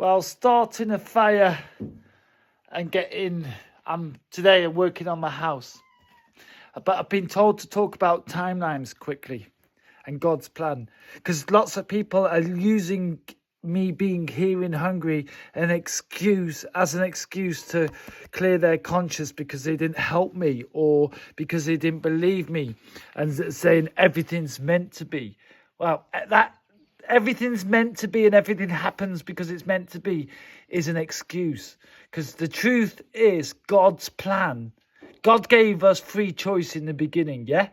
Well, starting a fire and today I'm working on my house. But I've been told to talk about timelines quickly and God's plan. Because lots of people are using me being here in Hungary as an excuse to clear their conscience because they didn't help me or because they didn't believe me, and saying everything's meant to be. Well, that everything's meant to be and everything happens because it's meant to be is an excuse. Because the truth is God's plan. God gave us free choice in the beginning, yeah?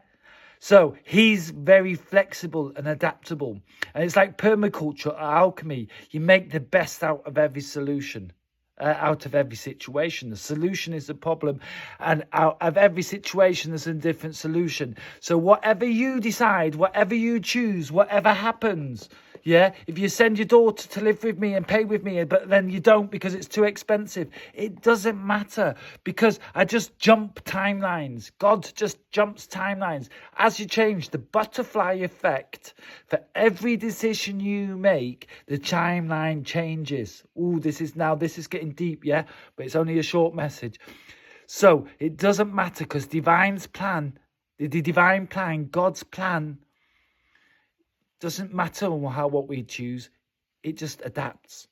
So he's very flexible and adaptable. And it's like permaculture or alchemy. You make the best out of every solution, out of every situation. The solution is the problem. And out of every situation, there's a different solution. So whatever you decide, whatever you choose, whatever happens, yeah, if you send your daughter to live with me and pay with me, but then you don't because it's too expensive, it doesn't matter because I just jump timelines. God just jumps timelines. As you change the butterfly effect, for every decision you make, the timeline changes. This is getting deep, yeah, but it's only a short message. So it doesn't matter because the divine plan, God's plan, doesn't matter what we choose, it just adapts.